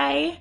Hi.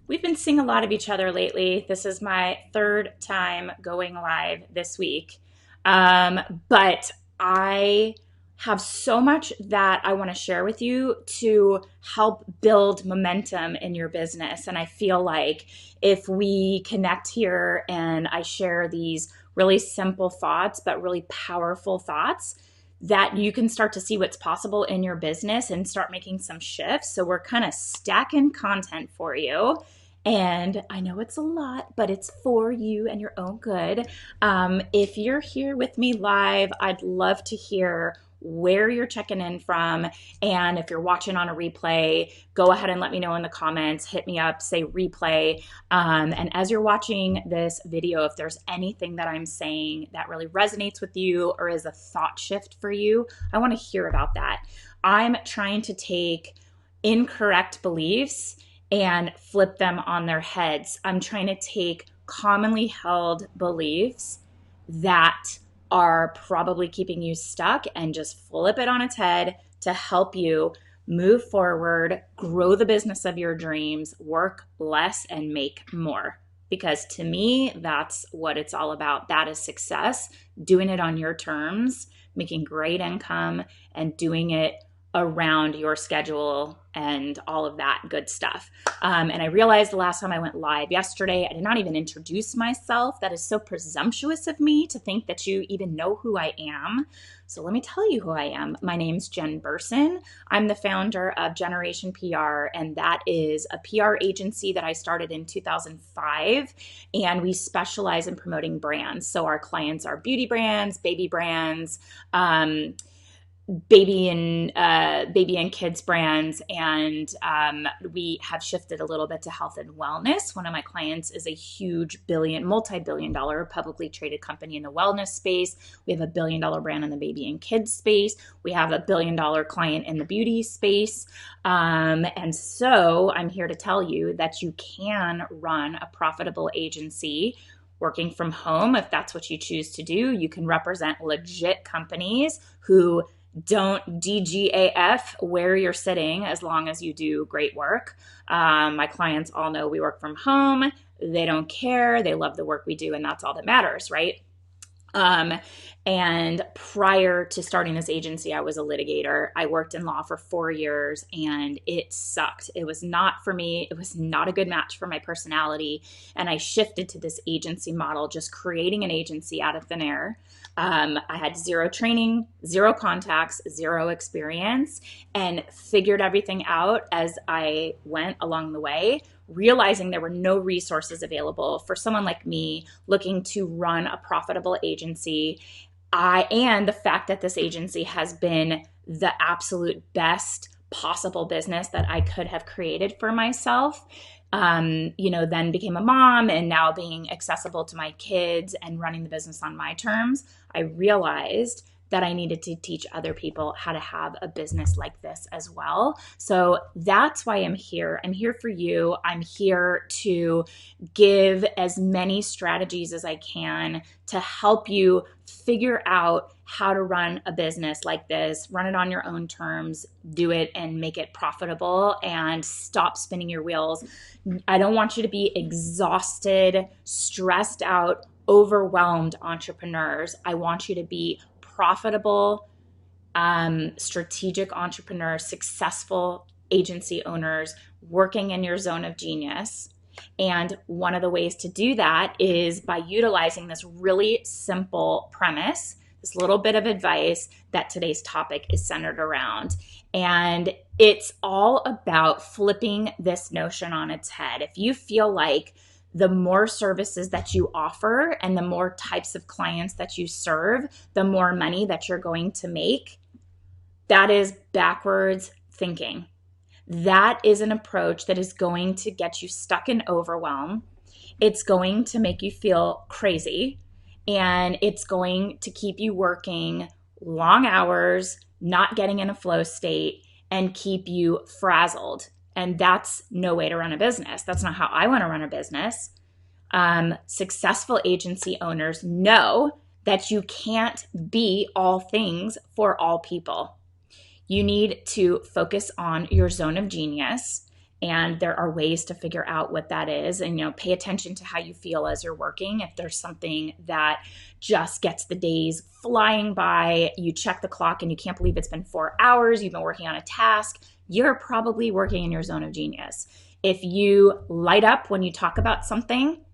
We've been seeing a lot of each other lately. This is my third time going live this week. But I have so much that I want to share with you to help build momentum in your business. And I feel like if we connect here and I share these really simple thoughts, but really powerful thoughts, that you can start to see what's possible in your business and start making some shifts. So we're kind of stacking content for you. And I know it's a lot, but it's for you and your own good. If you're here with me live, I'd love to hear where you're checking in from. And if you're watching on a replay, go ahead and let me know in the comments. Hit me up, say replay. And as you're watching this video, if there's anything that I'm saying that really resonates with you or is a thought shift for you, I want to hear about that. I'm trying to take incorrect beliefs and flip them on their heads. I'm trying to take commonly held beliefs that are probably keeping you stuck and just flip it on its head to help you move forward, grow the business of your dreams, work less and make more. Because to me, that's what it's all about. That is success, doing it on your terms, making great income, and doing it around your schedule and all of that good stuff. And I realized the last time I went live yesterday, I did not even introduce myself. That is so presumptuous of me to think that you even know who I am. So let me tell you who I am. My name's Jen Burson. I'm the founder of Generation PR, and that is a PR agency that I started in 2005, and we specialize in promoting brands. So our clients are beauty brands, baby brands, baby and kids brands, and we have shifted a little bit to health and wellness. One of my clients is a huge multi-billion dollar publicly traded company in the wellness space. We have a $1 billion brand in the baby and kids space. We have a $1 billion client in the beauty space. And so I'm here to tell you that you can run a profitable agency working from home if that's what you choose to do. You can represent legit companies who don't DGAF where you're sitting as long as you do great work. My clients all know we work from home. They don't care. They love the work we do, and that's all that matters, right? And prior to starting this agency, I was a litigator. I worked in law for 4 years and it sucked. It was not for me. It was not a good match for my personality. And I shifted to this agency model, just creating an agency out of thin air. I had zero training, zero contacts, zero experience, and figured everything out as I went along the way, realizing there were no resources available for someone like me looking to run a profitable agency. And the fact that this agency has been the absolute best possible business that I could have created for myself. Then became a mom, and now being accessible to my kids and running the business on my terms, I realized that I needed to teach other people how to have a business like this as well. So that's why I'm here. I'm here for you. I'm here to give as many strategies as I can to help you figure out how to run a business like this, run it on your own terms, do it and make it profitable, and stop spinning your wheels. I don't want you to be exhausted, stressed out, overwhelmed entrepreneurs. I want you to be profitable, strategic entrepreneurs, successful agency owners working in your zone of genius. And one of the ways to do that is by utilizing this really simple premise, this little bit of advice that today's topic is centered around. And it's all about flipping this notion on its head. If you feel like the more services that you offer and the more types of clients that you serve, the more money that you're going to make, that is backwards thinking. That is an approach that is going to get you stuck in overwhelm. It's going to make you feel crazy, and it's going to keep you working long hours, not getting in a flow state, and keep you frazzled. And that's no way to run a business. That's not how I want to run a business. Successful agency owners know that you can't be all things for all people. You need to focus on your zone of genius And there are ways to figure out what that is, and pay attention to how you feel as you're working. If there's something that just gets the days flying by, you check the clock and you can't believe it's been 4 hours, you've been working on a task, you're probably working in your zone of genius. If you light up when you talk about something,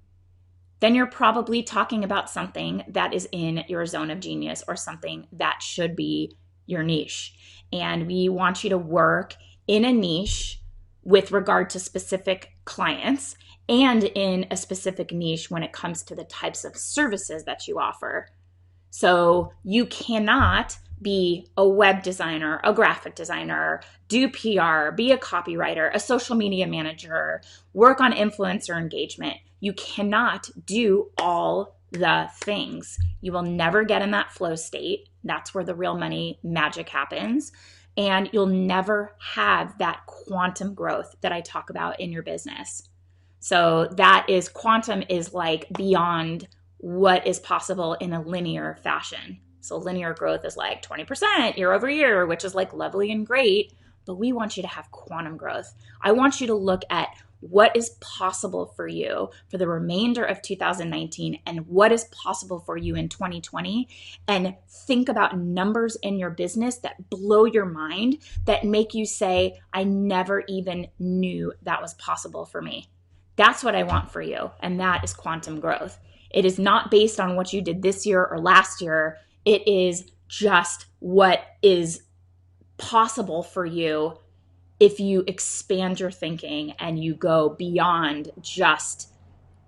then you're probably talking about something that is in your zone of genius, or something that should be your niche. And we want you to work in a niche with regard to specific clients, and in a specific niche when it comes to the types of services that you offer. So you cannot be a web designer, a graphic designer, do PR, be a copywriter, a social media manager, work on influencer engagement. You cannot do all the things. You will never get in that flow state. That's where the real money magic happens. And you'll never have that quantum growth that I talk about in your business. So quantum is like beyond what is possible in a linear fashion. So linear growth is like 20% year over year, which is like lovely and great, but we want you to have quantum growth. I want you to look at what is possible for you for the remainder of 2019 and what is possible for you in 2020, and think about numbers in your business that blow your mind, that make you say, I never even knew that was possible for me. That's what I want for you, and that is quantum growth. It is not based on what you did this year or last year. It is just what is possible for you if you expand your thinking and you go beyond just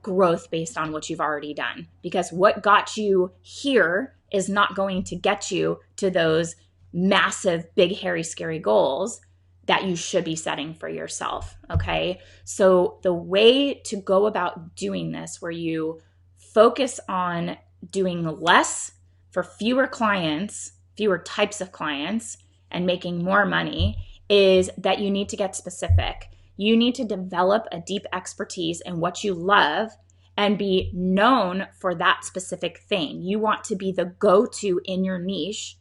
growth based on what you've already done. Because what got you here is not going to get you to those massive, big, hairy, scary goals that you should be setting for yourself, okay? So the way to go about doing this, where you focus on doing less for fewer clients, fewer types of clients, and making more money, is that you need to get specific. You need to develop a deep expertise in what you love and be known for that specific thing. You want to be the go-to in your niche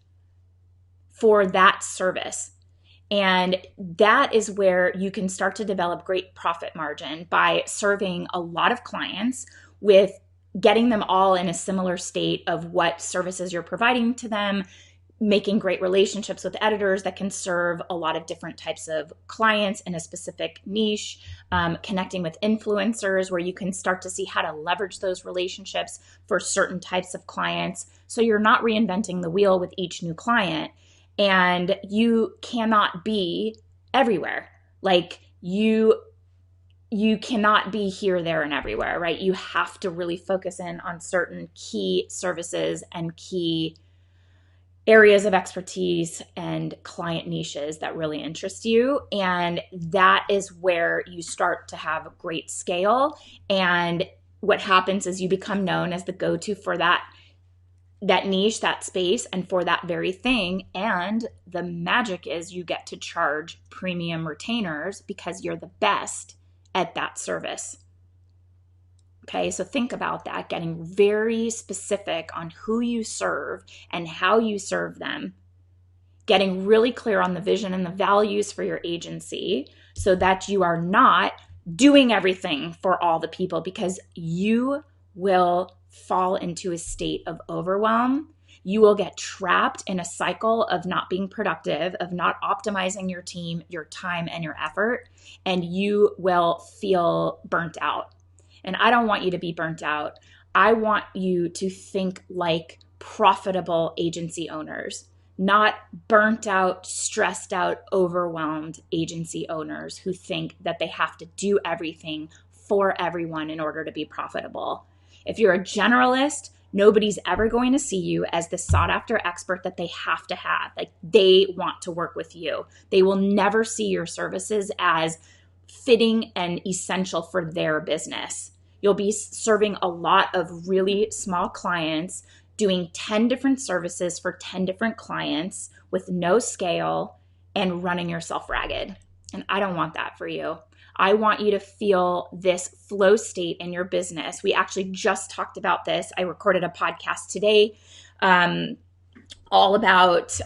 for that service. And that is where you can start to develop great profit margin by serving a lot of clients, with getting them all in a similar state of what services you're providing to them, making great relationships with editors that can serve a lot of different types of clients in a specific niche, connecting with influencers where you can start to see how to leverage those relationships for certain types of clients. So you're not reinventing the wheel with each new client, and you cannot be everywhere. Like you cannot be here, there, and everywhere, right? You have to really focus in on certain key services and key areas of expertise and client niches that really interest you. And that is where you start to have great scale. And what happens is you become known as the go-to for that niche, that space, and for that very thing. And the magic is you get to charge premium retainers because you're the best at that service. Okay, so think about that, getting very specific on who you serve and how you serve them, getting really clear on the vision and the values for your agency so that you are not doing everything for all the people, because you will fall into a state of overwhelm. You will get trapped in a cycle of not being productive, of not optimizing your team, your time, and your effort, and you will feel burnt out. And I don't want you to be burnt out. I want you to think like profitable agency owners, not burnt out, stressed out, overwhelmed agency owners who think that they have to do everything for everyone in order to be profitable. If you're a generalist, nobody's ever going to see you as the sought after expert that they have to have. Like, they want to work with you. They will never see your services as fitting and essential for their business. You'll be serving a lot of really small clients, doing 10 different services for 10 different clients with no scale, and running yourself ragged. And I don't want that for you. I want you to feel this flow state in your business. We actually just talked about this. I recorded a podcast today all about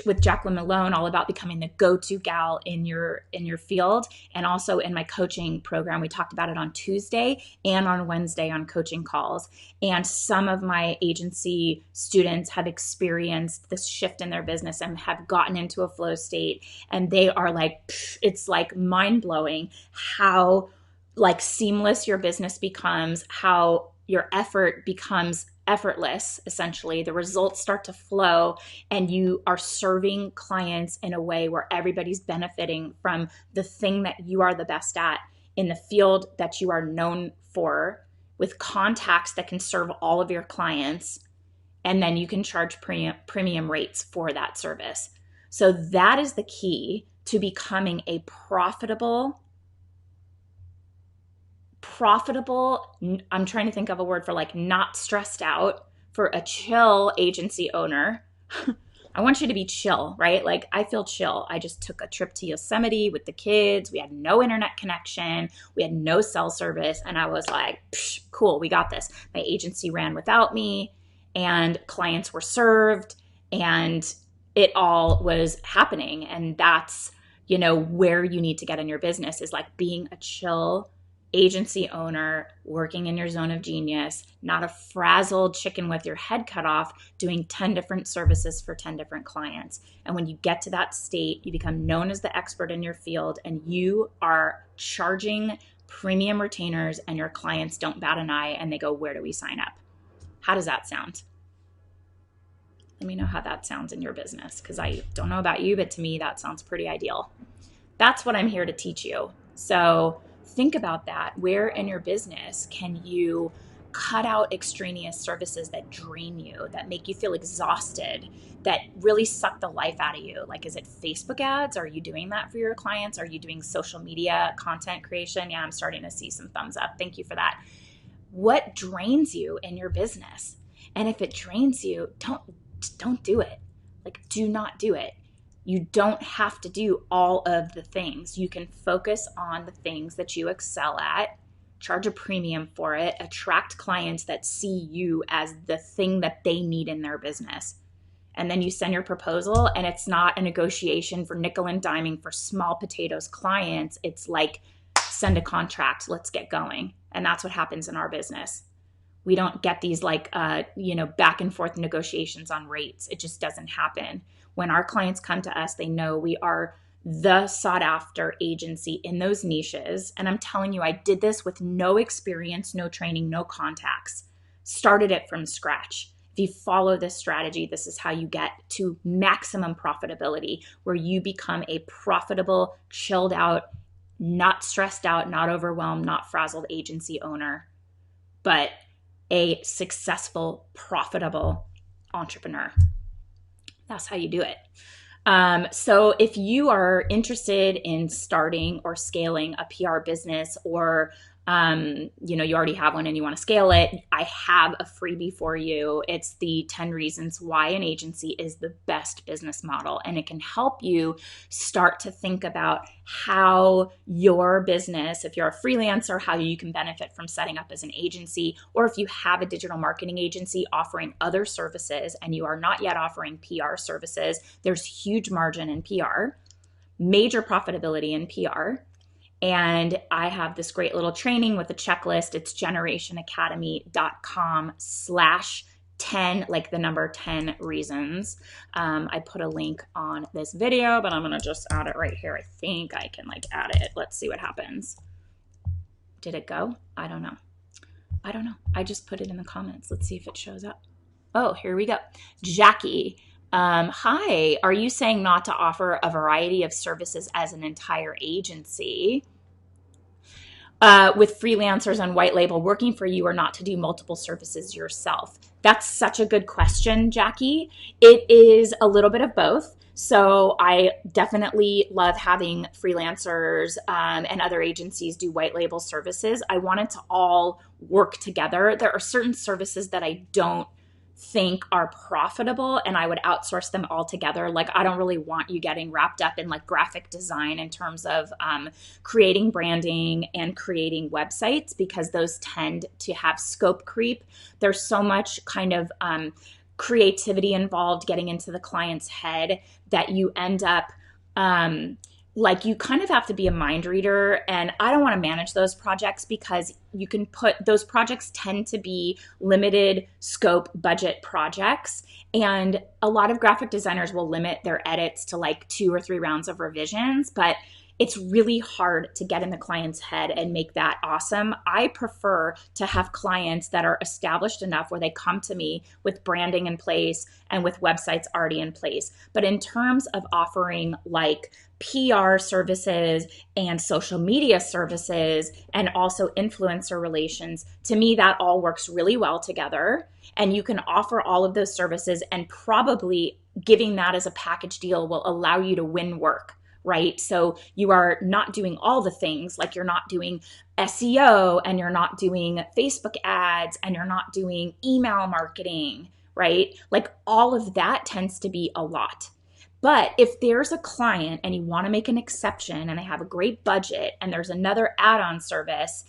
with Jacqueline Malone, all about becoming the go-to gal in your field. And also in my coaching program, we talked about it on Tuesday and on Wednesday on coaching calls. And some of my agency students have experienced this shift in their business and have gotten into a flow state, and they are like, it's like mind-blowing how like seamless your business becomes, how your effort becomes effortless. Essentially, the results start to flow, and you are serving clients in a way where everybody's benefiting from the thing that you are the best at in the field that you are known for, with contacts that can serve all of your clients, and then you can charge premium rates for that service. So that is the key to becoming a profitable, I'm trying to think of a word for like not stressed out, for a chill agency owner. I want you to be chill, right? Like I feel chill. I just took a trip to Yosemite with the kids. We had no internet connection. We had no cell service. And I was like, cool, we got this. My agency ran without me, and clients were served, and it all was happening. And that's, where you need to get in your business, is like being a chill agency owner, working in your zone of genius, not a frazzled chicken with your head cut off, doing 10 different services for 10 different clients. And when you get to that state, you become known as the expert in your field, and you are charging premium retainers, and your clients don't bat an eye, and they go, where do we sign up? How does that sound? Let me know how that sounds in your business, because I don't know about you, but to me, that sounds pretty ideal. That's what I'm here to teach you. So think about that. Where in your business can you cut out extraneous services that drain you, that make you feel exhausted, that really suck the life out of you? Like, is it Facebook ads? Are you doing that for your clients? Are you doing social media content creation? Yeah, I'm starting to see some thumbs up. Thank you for that. What drains you in your business? And if it drains you, don't do it. Like, do not do it. You don't have to do all of the things. You can focus on the things that you excel at, charge a premium for it, attract clients that see you as the thing that they need in their business. And then you send your proposal, and it's not a negotiation for nickel and diming for small potatoes clients. It's like, send a contract, let's get going. And that's what happens in our business. We don't get these like, back and forth negotiations on rates. It just doesn't happen. When our clients come to us, they know we are the sought after agency in those niches. And I'm telling you, I did this with no experience, no training, no contacts. Started it from scratch. If you follow this strategy, this is how you get to maximum profitability, where you become a profitable, chilled out, not stressed out, not overwhelmed, not frazzled agency owner, but a successful, profitable entrepreneur. That's how you do it. So if you are interested in starting or scaling a PR business, or you already have one and you want to scale it, I have a freebie for you. It's the 10 reasons why an agency is the best business model. And it can help you start to think about how your business, if you're a freelancer, how you can benefit from setting up as an agency, or if you have a digital marketing agency offering other services and you are not yet offering PR services, there's huge margin in PR, major profitability in PR. And I have this great little training with a checklist. It's generationacademy.com/10, like the number 10 reasons. I put a link on this video, but I'm going to just add it right here. I think I can like add it. Let's see what happens. Did it go? I don't know. I just put it in the comments. Let's see if it shows up. Oh, here we go. Jackie. Hi, are you saying not to offer a variety of services as an entire agency with freelancers and white label working for you, or not to do multiple services yourself? That's such a good question, Jackie. It is a little bit of both. So I definitely love having freelancers and other agencies do white label services. I want it to all work together. There are certain services that I don't think are profitable, and I would outsource them all together. Like, I don't really want you getting wrapped up in like graphic design in terms of creating branding and creating websites, because those tend to have scope creep. There's so much kind of creativity involved getting into the client's head that you end up like you kind of have to be a mind reader. And I don't want to manage those projects because you can put those projects tend to be limited scope budget projects. And a lot of graphic designers will limit their edits to like 2 or 3 rounds of revisions, but it's really hard to get in the client's head and make that awesome. I prefer to have clients that are established enough where they come to me with branding in place and with websites already in place. But in terms of offering like PR services and social media services and also influencer relations, to me, that all works really well together. And you can offer all of those services, and probably giving that as a package deal will allow you to win work, right? So you are not doing all the things, like you're not doing SEO and you're not doing Facebook ads and you're not doing email marketing, right? Like all of that tends to be a lot. But if there's a client and you want to make an exception and they have a great budget and there's another add-on service,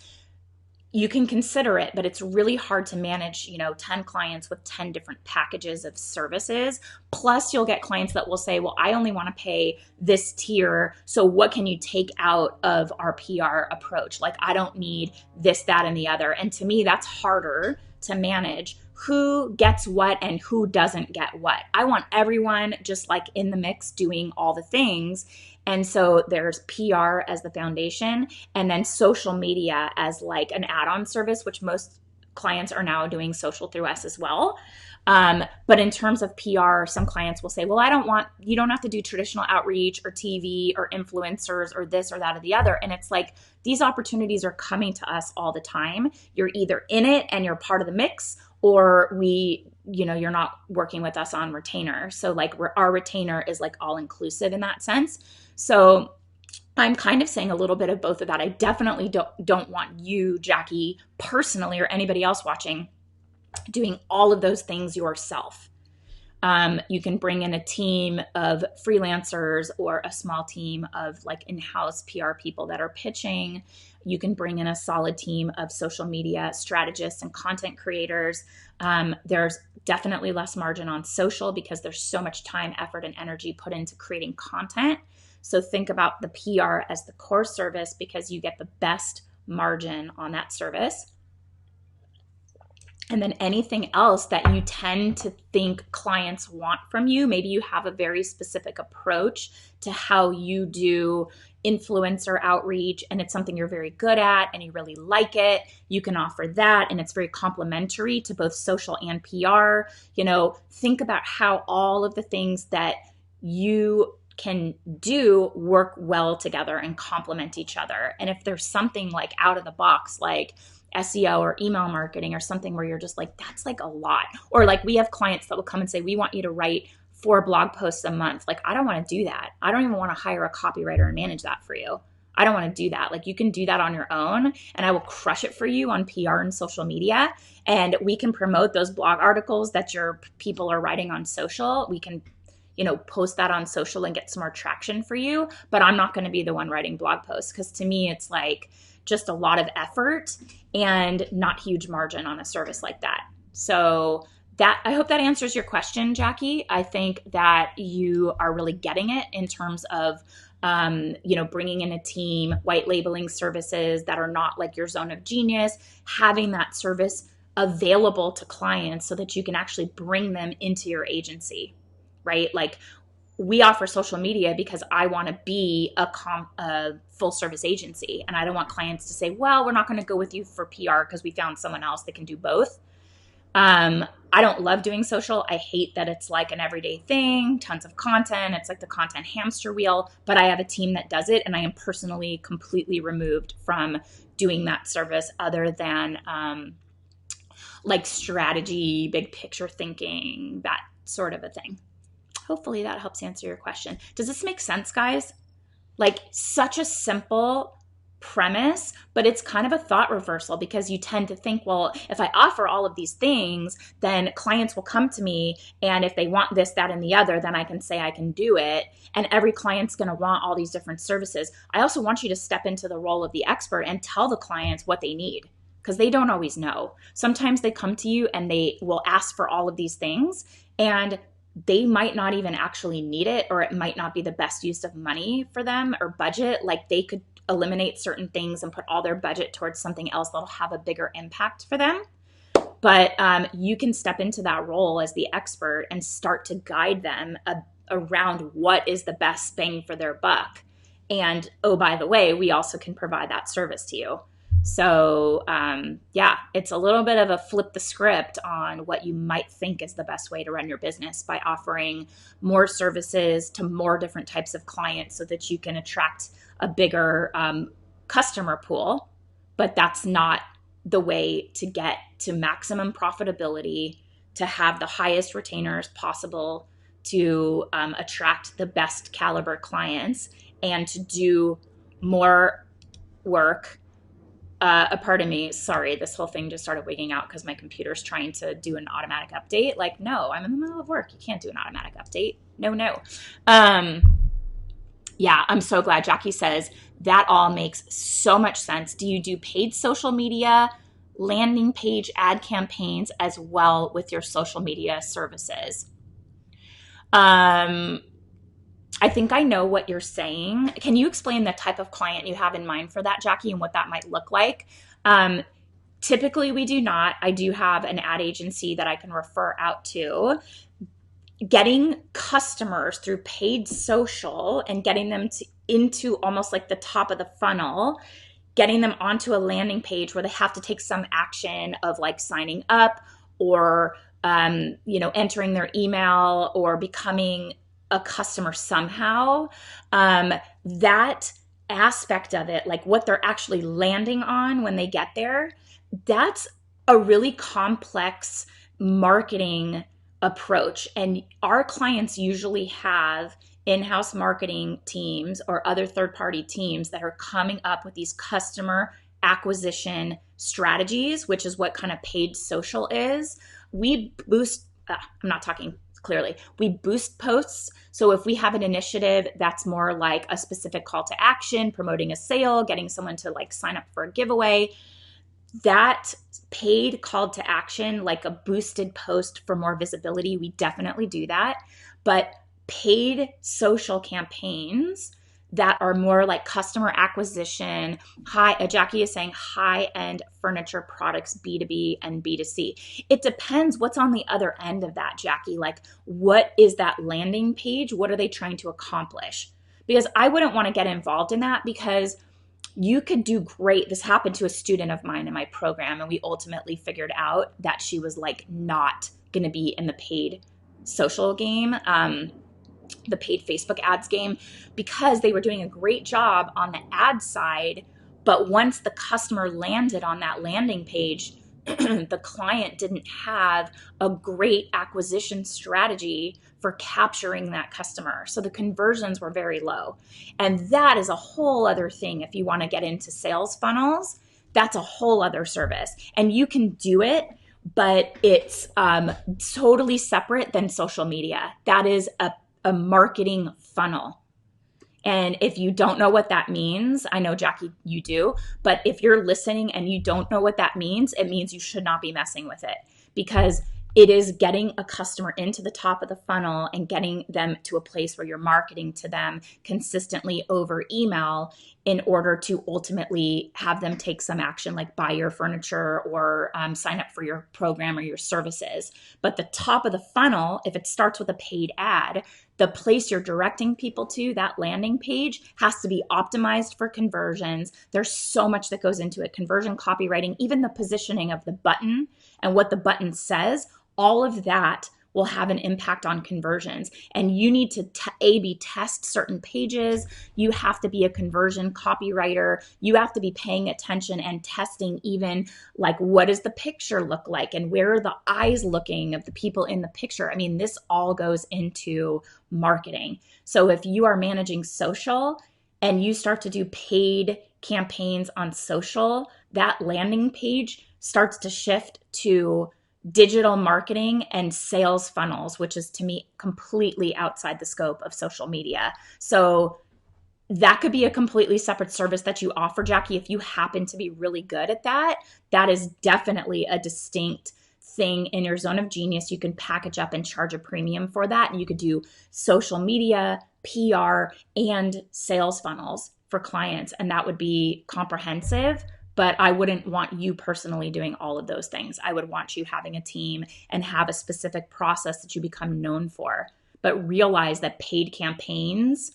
you can consider it, but it's really hard to manage, 10 clients with 10 different packages of services. Plus, you'll get clients that will say, well, I only want to pay this tier. So what can you take out of our PR approach? Like, I don't need this, that, and the other. And to me, that's harder to manage. Who gets what and who doesn't get what. I want everyone just like in the mix doing all the things. And so there's PR as the foundation, and then social media as like an add-on service, which most clients are now doing social through us as well. But in terms of PR, some clients will say, well, you don't have to do traditional outreach or TV or influencers or this or that or the other. And it's like, these opportunities are coming to us all the time. You're either in it and you're part of the mix, or you're not working with us on retainer. So like our retainer is like all inclusive in that sense. So I'm kind of saying a little bit of both of that. I definitely don't want you, Jackie, personally, or anybody else watching, doing all of those things yourself. You can bring in a team of freelancers or a small team of like in-house PR people that are pitching. You can bring in a solid team of social media strategists and content creators. There's definitely less margin on social because there's so much time, effort, and energy put into creating content. So think about the PR as the core service because you get the best margin on that service. And then anything else that you tend to think clients want from you, maybe you have a very specific approach to how you do influencer outreach and it's something you're very good at and you really like it, you can offer that, and it's very complementary to both social and PR. Think about how all of the things that you can do work well together and complement each other. And if there's something like out of the box, like SEO or email marketing or something where you're just like, that's like a lot. Or like we have clients that will come and say, we want you to write 4 blog posts a month. Like, I don't want to do that. I don't even want to hire a copywriter and manage that for you. I don't want to do that. Like, you can do that on your own and I will crush it for you on PR and social media. And we can promote those blog articles that your people are writing on social. We can post that on social and get some more traction for you. But I'm not going to be the one writing blog posts because to me, it's like just a lot of effort and not huge margin on a service like that. So I hope that answers your question, Jackie. I think that you are really getting it in terms of, bringing in a team, white labeling services that are not like your zone of genius, having that service available to clients so that you can actually bring them into your agency. Right? Like we offer social media because I want to be a full service agency. And I don't want clients to say, well, we're not going to go with you for PR because we found someone else that can do both. I don't love doing social. I hate that it's like an everyday thing, tons of content. It's like the content hamster wheel, but I have a team that does it. And I am personally completely removed from doing that service other than like strategy, big picture thinking, that sort of a thing. Hopefully that helps answer your question. Does this make sense, guys? Like such a simple premise, but it's kind of a thought reversal because you tend to think, well, if I offer all of these things, then clients will come to me. And if they want this, that, and the other, then I can say I can do it. And every client's going to want all these different services. I also want you to step into the role of the expert and tell the clients what they need, because they don't always know. Sometimes they come to you and they will ask for all of these things And they might not even actually need it, or it might not be the best use of money for them or budget. Like they could eliminate certain things and put all their budget towards something else that'll have a bigger impact for them. But you can step into that role as the expert and start to guide them around what is the best bang for their buck. And oh, by the way, we also can provide that service to you. So yeah, it's a little bit of a flip the script on what you might think is the best way to run your business by offering more services to more different types of clients so that you can attract a bigger customer pool. But that's not the way to get to maximum profitability, to have the highest retainers possible, to attract the best caliber clients, and to do more work. Pardon me, sorry, this whole thing just started wigging out because my computer's trying to do an automatic update. Like, no, I'm in the middle of work. You can't do an automatic update. No. Yeah, I'm so glad Jackie says that all makes so much sense. Do you do paid social media, landing page ad campaigns as well with your social media services? I think I know what you're saying. Can you explain the type of client you have in mind for that, Jackie, and what that might look like? Typically, we do not. I do have an ad agency that I can refer out to. Getting customers through paid social and getting them into almost like the top of the funnel, getting them onto a landing page where they have to take some action of like signing up or entering their email or becoming a customer somehow. That aspect of it, like what they're actually landing on when they get there, that's a really complex marketing approach. And our clients usually have in-house marketing teams or other third-party teams that are coming up with these customer acquisition strategies, which is what kind of paid social is. We boost, I'm not talking clearly, we boost posts. So if we have an initiative that's more like a specific call to action, promoting a sale, getting someone to like sign up for a giveaway, that paid call to action, like a boosted post for more visibility, we definitely do that. But paid social campaigns that are more like customer acquisition, Jackie is saying high-end furniture products, B2B and B2C. It depends what's on the other end of that, Jackie. Like, what is that landing page? What are they trying to accomplish? Because I wouldn't want to get involved in that, because you could do great. This happened to a student of mine in my program, and we ultimately figured out that she was like not going to be in the paid social game, the paid Facebook ads game, because they were doing a great job on the ad side. But once the customer landed on that landing page, the client didn't have a great acquisition strategy for capturing that customer. So the conversions were very low. And that is a whole other thing. If you want to get into sales funnels, that's a whole other service. And you can do it, but it's totally separate than social media. That is a marketing funnel. And if you don't know what that means, I know, Jackie, you do, but if you're listening and you don't know what that means, it means you should not be messing with it, because it is getting a customer into the top of the funnel and getting them to a place where you're marketing to them consistently over email in order to ultimately have them take some action, like buy your furniture or sign up for your program or your services. But the top of the funnel, if it starts with a paid ad, the place you're directing people to, that landing page, has to be optimized for conversions. There's so much that goes into it. Conversion copywriting, even the positioning of the button and what the button says, all of that will have an impact on conversions. And you need to A/B test certain pages. You have to be a conversion copywriter. You have to be paying attention and testing even like, what does the picture look like? And where are the eyes looking of the people in the picture? I mean, this all goes into marketing. So if you are managing social and you start to do paid campaigns on social, that landing page starts to shift to digital marketing and sales funnels, which is, to me, completely outside the scope of social media. So that could be a completely separate service that you offer, Jackie. If you happen to be really good at that, that is definitely a distinct thing in your zone of genius, you can package up and charge a premium for that. And you could do social media, PR, and sales funnels for clients. And that would be comprehensive. But I wouldn't want you personally doing all of those things. I would want you having a team and have a specific process that you become known for. But realize that paid campaigns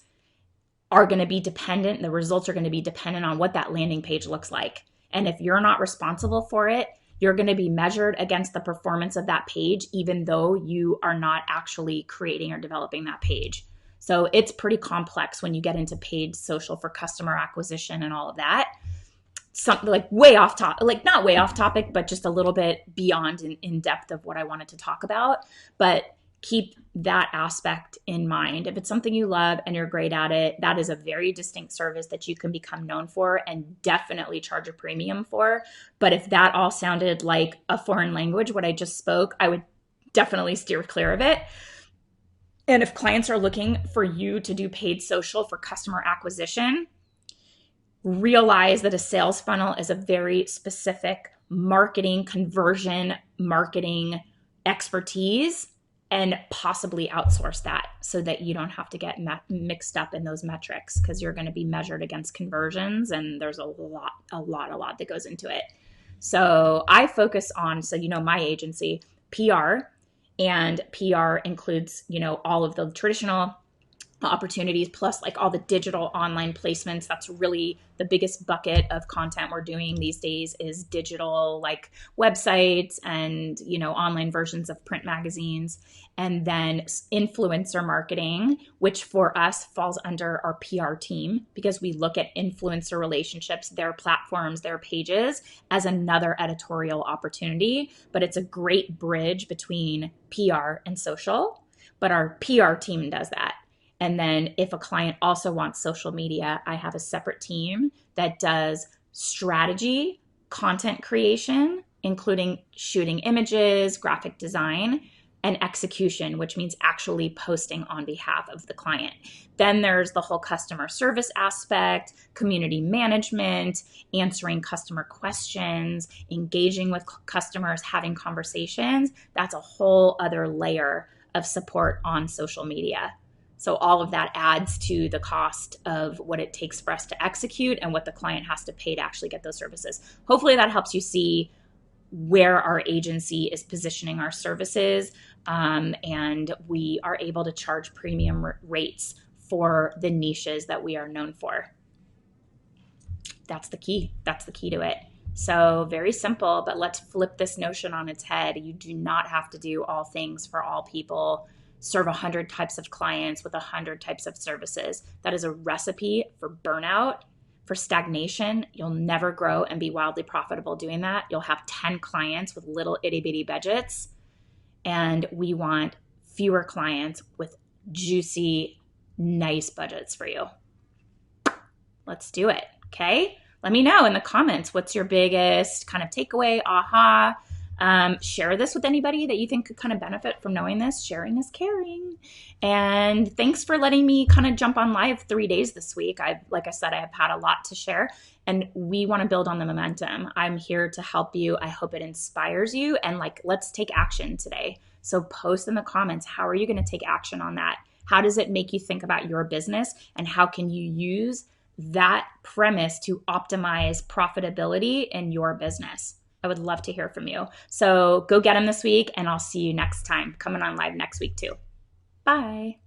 are going to be dependent, the results are going to be dependent on what that landing page looks like. And if you're not responsible for it, you're going to be measured against the performance of that page, even though you are not actually creating or developing that page. So it's pretty complex when you get into paid social for customer acquisition and all of that. Something like way off topic, like not way off topic, but just a little bit beyond in depth of what I wanted to talk about. But keep that aspect in mind. If it's something you love and you're great at it, that is a very distinct service that you can become known for and definitely charge a premium for. But if that all sounded like a foreign language, what I just spoke, I would definitely steer clear of it. And if clients are looking for you to do paid social for customer acquisition, realize that a sales funnel is a very specific marketing, conversion marketing expertise, and possibly outsource that so that you don't have to get mixed up in those metrics, because you're going to be measured against conversions, and there's a lot that goes into it. So I focus on, so my agency, PR, and PR includes, all of the traditional opportunities plus like all the digital online placements. That's really the biggest bucket of content we're doing these days is digital, like websites and online versions of print magazines, and then influencer marketing, which for us falls under our PR team, because we look at influencer relationships, their platforms, their pages as another editorial opportunity. But it's a great bridge between PR and social, but our PR team does that. And then if a client also wants social media, I have a separate team that does strategy, content creation, including shooting images, graphic design, and execution, which means actually posting on behalf of the client. Then there's the whole customer service aspect, community management, answering customer questions, engaging with customers, having conversations. That's a whole other layer of support on social media. So all of that adds to the cost of what it takes for us to execute and what the client has to pay to actually get those services. Hopefully that helps you see where our agency is positioning our services, and we are able to charge premium rates for the niches that we are known for. That's the key. That's the key to it. So very simple, but let's flip this notion on its head. You do not have to do all things for all people. Serve 100 types of clients with 100 types of services. That is a recipe for burnout, for stagnation. You'll never grow and be wildly profitable doing that. You'll have 10 clients with little itty bitty budgets. And we want fewer clients with juicy, nice budgets for you. Let's do it. Okay. Let me know in the comments, what's your biggest kind of takeaway, aha. Share this with anybody that you think could kind of benefit from knowing this. Sharing is caring. And thanks for letting me kind of jump on live 3 days this week. Like I said, I have had a lot to share, and we want to build on the momentum. I'm here to help you. I hope it inspires you, and let's take action today. So post in the comments, how are you going to take action on that? How does it make you think about your business, and how can you use that premise to optimize profitability in your business? I would love to hear from you. So go get them this week, and I'll see you next time. Coming on live next week too. Bye.